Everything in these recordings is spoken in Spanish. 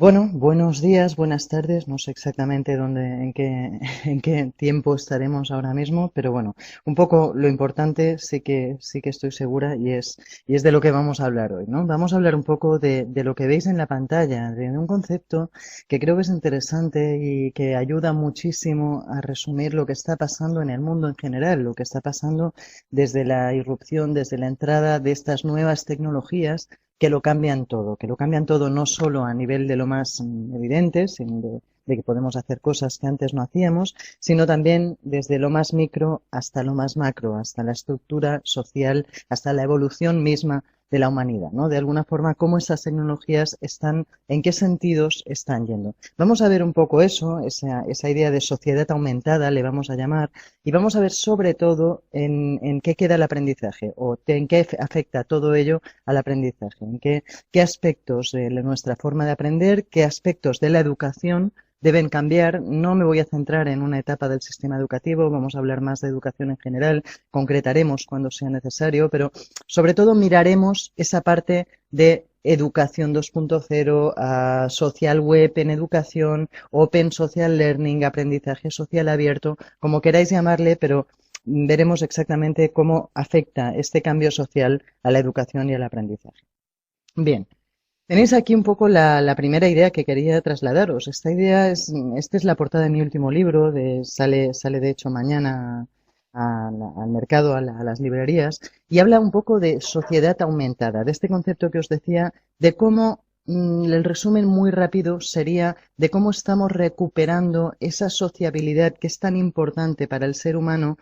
Bueno, buenos días, buenas tardes, no sé exactamente dónde, en qué tiempo estaremos ahora mismo, pero bueno, un poco lo importante sí que estoy segura y es de lo que vamos a hablar hoy, ¿no? Vamos a hablar un poco de lo que veis en la pantalla, de un concepto que creo que es interesante y que ayuda muchísimo a resumir lo que está pasando en el mundo en general, lo que está pasando desde la irrupción, desde la entrada de estas nuevas tecnologías que lo cambian todo no solo a nivel de lo más evidente, sino de que podemos hacer cosas que antes no hacíamos, sino también desde lo más micro hasta lo más macro, hasta la estructura social, hasta la evolución misma de la humanidad, ¿no? De alguna forma, cómo esas tecnologías están, en qué sentidos están yendo. Vamos a ver un poco eso, esa idea de sociedad aumentada, le vamos a llamar, y vamos a ver sobre todo en qué queda el aprendizaje o en qué afecta todo ello al aprendizaje, qué aspectos de nuestra forma de aprender, qué aspectos de la educación deben cambiar. No me voy a centrar en una etapa del sistema educativo, vamos a hablar más de educación en general, concretaremos cuando sea necesario, pero sobre todo miraremos esa parte de educación 2.0, social web en educación, open social learning, aprendizaje social abierto, como queráis llamarle, pero veremos exactamente cómo afecta este cambio social a la educación y al aprendizaje. Bien, tenéis aquí un poco la primera idea que quería trasladaros. Esta es la portada de mi último libro, sale de hecho mañana al mercado, a las librerías, y habla un poco de sociedad aumentada, de este concepto que os decía, de cómo el resumen muy rápido sería de cómo estamos recuperando esa sociabilidad que es tan importante para el ser humano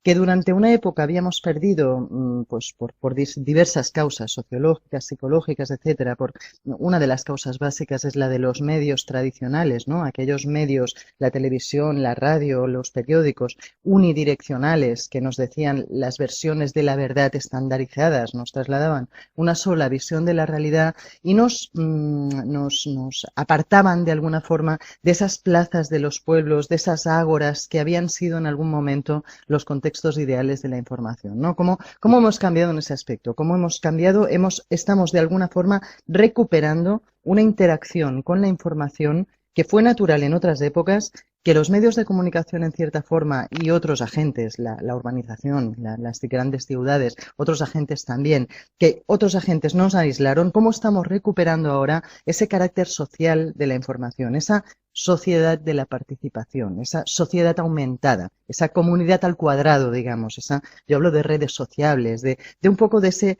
que durante una época habíamos perdido, pues por diversas causas sociológicas, psicológicas, etcétera. Una de las causas básicas es la de los medios tradicionales, ¿no? Aquellos medios, la televisión, la radio, los periódicos unidireccionales que nos decían las versiones de la verdad estandarizadas, nos trasladaban una sola visión de la realidad y nos apartaban de alguna forma de esas plazas de los pueblos, de esas ágoras que habían sido en algún momento los contextos ideales de la información, ¿no? ¿Cómo hemos cambiado en ese aspecto? ¿Cómo hemos cambiado? Estamos de alguna forma recuperando una interacción con la información que fue natural en otras épocas, que los medios de comunicación en cierta forma y otros agentes, la urbanización, las grandes ciudades, otros agentes también, que otros agentes nos aislaron, ¿cómo estamos recuperando ahora ese carácter social de la información, esa sociedad de la participación, esa sociedad aumentada, esa comunidad al cuadrado, digamos, yo hablo de redes sociables, de un poco de ese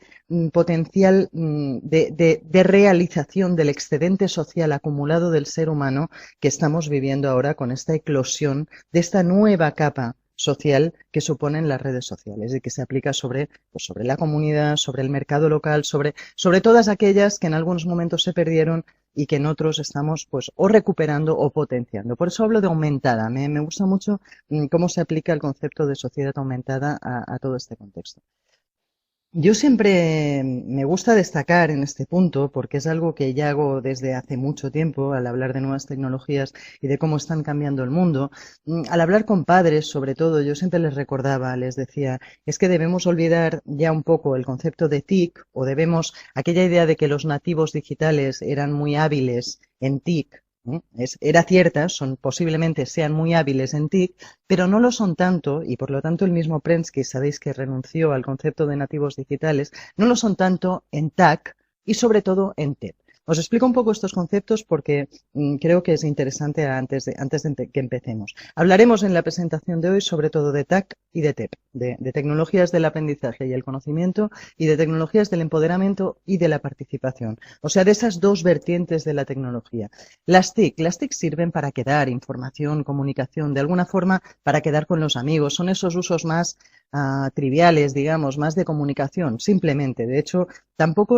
potencial de realización del excedente social acumulado del ser humano que estamos viviendo ahora con esta eclosión de esta nueva capa social que suponen las redes sociales y que se aplica sobre la comunidad, sobre el mercado local, sobre todas aquellas que en algunos momentos se perdieron y que en otros estamos pues o recuperando o potenciando. Por eso hablo de aumentada. Me gusta mucho cómo se aplica el concepto de sociedad aumentada a todo este contexto. Yo siempre me gusta destacar en este punto, porque es algo que ya hago desde hace mucho tiempo, al hablar de nuevas tecnologías y de cómo están cambiando el mundo. Al hablar con padres, sobre todo, yo siempre les recordaba, les decía, es que debemos olvidar ya un poco el concepto de TIC, o debemos, aquella idea de que los nativos digitales eran muy hábiles en TIC, era cierta, posiblemente sean muy hábiles en TIC, pero no lo son tanto, y por lo tanto el mismo Prensky, sabéis que renunció al concepto de nativos digitales, no lo son tanto en TAC y sobre todo en TEP. Os explico un poco estos conceptos porque creo que es interesante antes de que empecemos. Hablaremos en la presentación de hoy sobre todo de TAC y de TEP, de tecnologías del aprendizaje y el conocimiento y de tecnologías del empoderamiento y de la participación. O sea, de esas dos vertientes de la tecnología. Las TIC sirven para quedar, información, comunicación, de alguna forma para quedar con los amigos. Son esos usos más triviales, digamos, más de comunicación, simplemente. De hecho, tampoco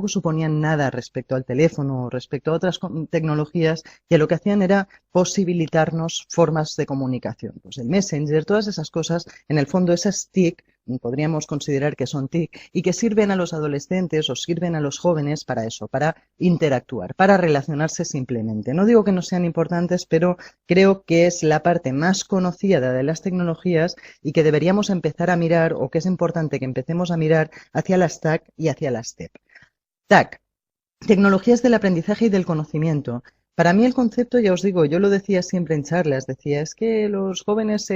suponían nada respecto al teléfono o respecto a otras tecnologías que lo que hacían era posibilitarnos formas de comunicación. Pues el Messenger, todas esas cosas, en el fondo esas TIC, podríamos considerar que son TIC y que sirven a los adolescentes o sirven a los jóvenes para eso, para interactuar, para relacionarse simplemente. No digo que no sean importantes, pero creo que es la parte más conocida de las tecnologías y que deberíamos empezar a mirar, o que es importante que empecemos a mirar hacia las TAC y hacia las TEP. TAC. Tecnologías del aprendizaje y del conocimiento. Para mí el concepto, ya os digo, yo lo decía siempre en charlas, decía, es que los jóvenes,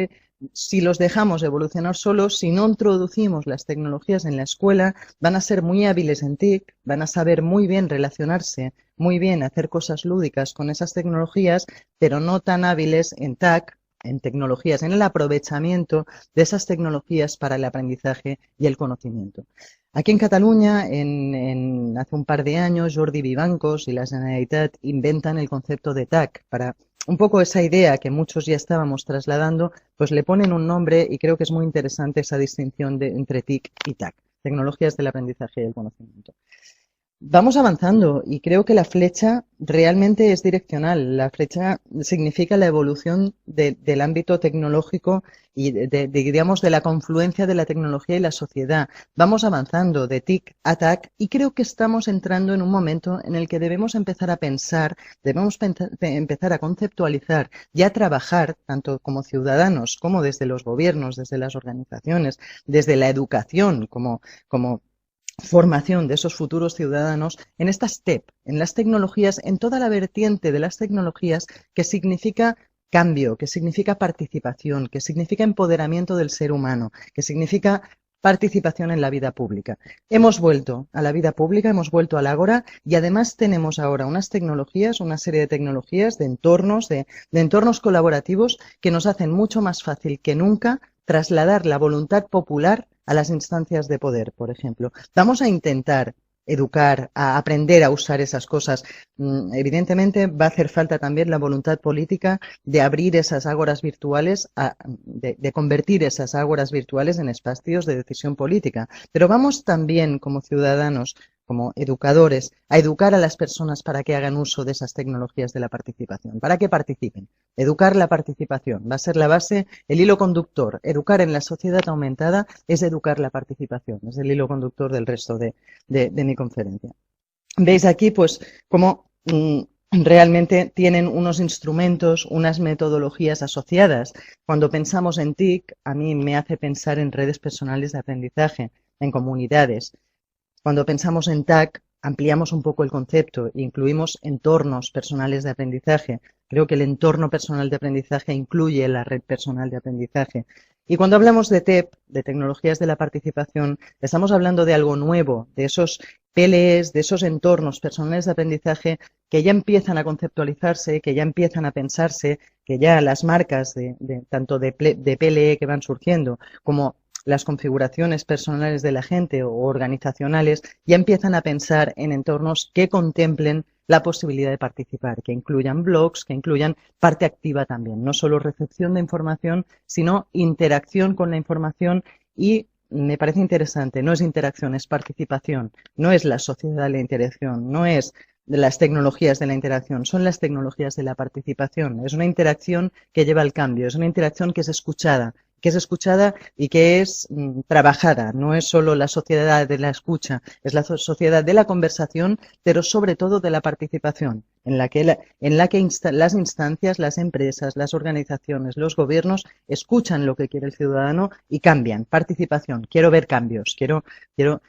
si los dejamos evolucionar solos, si no introducimos las tecnologías en la escuela, van a ser muy hábiles en TIC, van a saber muy bien relacionarse, muy bien hacer cosas lúdicas con esas tecnologías, pero no tan hábiles en TAC, en tecnologías, en el aprovechamiento de esas tecnologías para el aprendizaje y el conocimiento. Aquí en Cataluña, hace un par de años, Jordi Vivancos y la Generalitat inventan el concepto de TAC para un poco esa idea que muchos ya estábamos trasladando, pues le ponen un nombre y creo que es muy interesante esa distinción entre TIC y TAC, tecnologías del aprendizaje y el conocimiento. Vamos avanzando y creo que la flecha realmente es direccional. La flecha significa la evolución del ámbito tecnológico y digamos, de la confluencia de la tecnología y la sociedad. Vamos avanzando de TIC a TAC y creo que estamos entrando en un momento en el que debemos empezar a pensar, debemos empezar a conceptualizar y a trabajar, tanto como ciudadanos como desde los gobiernos, desde las organizaciones, desde la educación como formación de esos futuros ciudadanos en estas TEP, en las tecnologías, en toda la vertiente de las tecnologías que significa cambio, que significa participación, que significa empoderamiento del ser humano, que significa participación en la vida pública. Hemos vuelto a la vida pública, hemos vuelto al ágora y además tenemos ahora unas tecnologías, una serie de tecnologías, de entornos colaborativos que nos hacen mucho más fácil que nunca trasladar la voluntad popular a las instancias de poder, por ejemplo. Vamos a intentar educar, a aprender a usar esas cosas. Evidentemente va a hacer falta también la voluntad política de abrir esas ágoras virtuales, de convertir esas ágoras virtuales en espacios de decisión política. Pero vamos también como ciudadanos, como educadores, a educar a las personas para que hagan uso de esas tecnologías de la participación, para que participen. Educar la participación va a ser la base, el hilo conductor. Educar en la sociedad aumentada es educar la participación, es el hilo conductor del resto de mi conferencia. Veis aquí, pues, cómo realmente tienen unos instrumentos, unas metodologías asociadas. Cuando pensamos en TIC, a mí me hace pensar en redes personales de aprendizaje, en comunidades. Cuando pensamos en TAC, ampliamos un poco el concepto e incluimos entornos personales de aprendizaje. Creo que el entorno personal de aprendizaje incluye la red personal de aprendizaje. Y cuando hablamos de TEP, de tecnologías de la participación, estamos hablando de algo nuevo, de esos PLEs, de esos entornos personales de aprendizaje que ya empiezan a conceptualizarse, que ya empiezan a pensarse, que ya las marcas tanto de PLE que van surgiendo como las configuraciones personales de la gente o organizacionales ya empiezan a pensar en entornos que contemplen la posibilidad de participar, que incluyan blogs, que incluyan parte activa también, no solo recepción de información, sino interacción con la información y me parece interesante, no es interacción, es participación, no es la sociedad de la interacción, no es de las tecnologías de la interacción, son las tecnologías de la participación. Es una interacción que lleva al cambio, es una interacción que es escuchada y que es trabajada. No es solo la sociedad de la escucha, es la sociedad de la conversación, pero sobre todo de la participación, en la que las instancias, las empresas, las organizaciones, los gobiernos escuchan lo que quiere el ciudadano y cambian. Participación. Quiero ver cambios.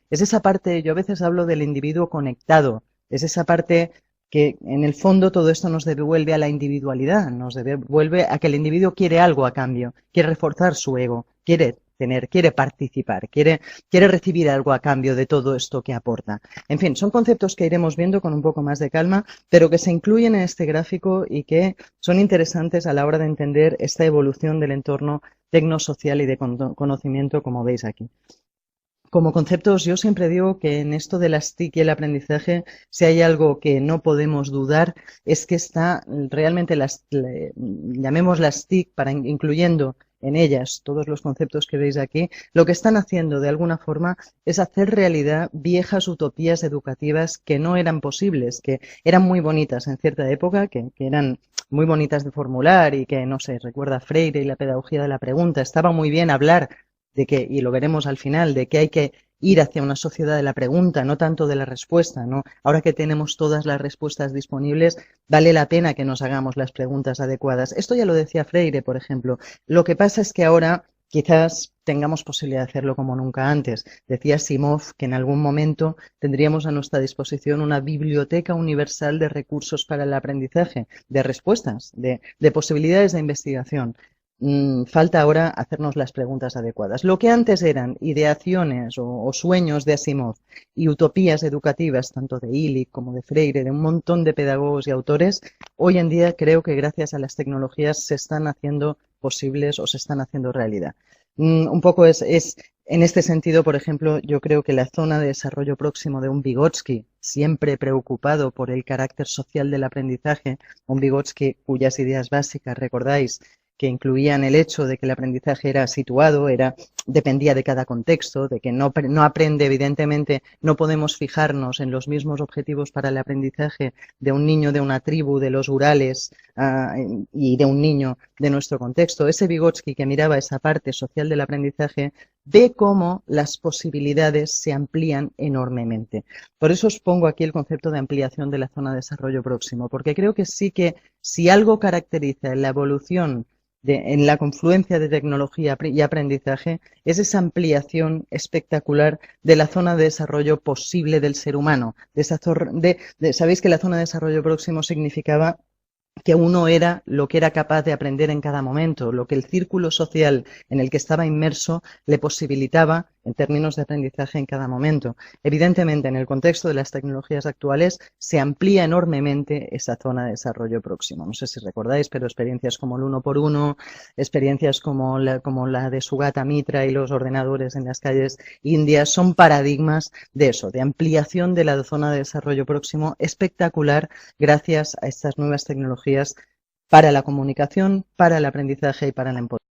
Es esa parte, yo a veces hablo del individuo conectado, es esa parte que en el fondo todo esto nos devuelve a la individualidad, nos devuelve a que el individuo quiere algo a cambio, quiere reforzar su ego, quiere participar, quiere recibir algo a cambio de todo esto que aporta. En fin, son conceptos que iremos viendo con un poco más de calma, pero que se incluyen en este gráfico y que son interesantes a la hora de entender esta evolución del entorno tecnosocial y de conocimiento, como veis aquí. Como conceptos, yo siempre digo que en esto de las TIC y el aprendizaje, si hay algo que no podemos dudar, es que está realmente llamemos las TIC, incluyendo en ellas todos los conceptos que veis aquí, lo que están haciendo de alguna forma es hacer realidad viejas utopías educativas que no eran posibles, que eran muy bonitas en cierta época, que eran muy bonitas de formular y que, no sé, recuerda Freire y la pedagogía de la pregunta, estaba muy bien hablar de que, y lo veremos al final, de que hay que ir hacia una sociedad de la pregunta, no tanto de la respuesta, ¿no? Ahora que tenemos todas las respuestas disponibles, vale la pena que nos hagamos las preguntas adecuadas. Esto ya lo decía Freire, por ejemplo. Lo que pasa es que ahora quizás tengamos posibilidad de hacerlo como nunca antes. Decía Asimov que en algún momento tendríamos a nuestra disposición una biblioteca universal de recursos para el aprendizaje, de respuestas, de posibilidades de investigación. Falta ahora hacernos las preguntas adecuadas. Lo que antes eran ideaciones o sueños de Asimov y utopías educativas, tanto de Illich como de Freire, de un montón de pedagogos y autores, hoy en día creo que gracias a las tecnologías se están haciendo posibles o se están haciendo realidad. Un poco es en este sentido, por ejemplo, yo creo que la zona de desarrollo próximo de un Vygotsky, siempre preocupado por el carácter social del aprendizaje, un Vygotsky cuyas ideas básicas, recordáis, que incluían el hecho de que el aprendizaje era situado, dependía de cada contexto, de que no aprende, evidentemente, no podemos fijarnos en los mismos objetivos para el aprendizaje de un niño de una tribu de los Urales y de un niño de nuestro contexto. Ese Vygotsky que miraba esa parte social del aprendizaje ve cómo las posibilidades se amplían enormemente. Por eso os pongo aquí el concepto de ampliación de la zona de desarrollo próximo, porque creo que sí que si algo caracteriza la evolución en la confluencia de tecnología y aprendizaje es esa ampliación espectacular de la zona de desarrollo posible del ser humano. Sabéis que la zona de desarrollo próximo significaba que uno era lo que era capaz de aprender en cada momento, lo que el círculo social en el que estaba inmerso le posibilitaba en términos de aprendizaje en cada momento. Evidentemente, en el contexto de las tecnologías actuales, se amplía enormemente esa zona de desarrollo próximo. No sé si recordáis, pero experiencias como el 1x1, experiencias como la de Sugata Mitra y los ordenadores en las calles indias, son paradigmas de eso, de ampliación de la zona de desarrollo próximo espectacular gracias a estas nuevas tecnologías para la comunicación, para el aprendizaje y para el empoderamiento.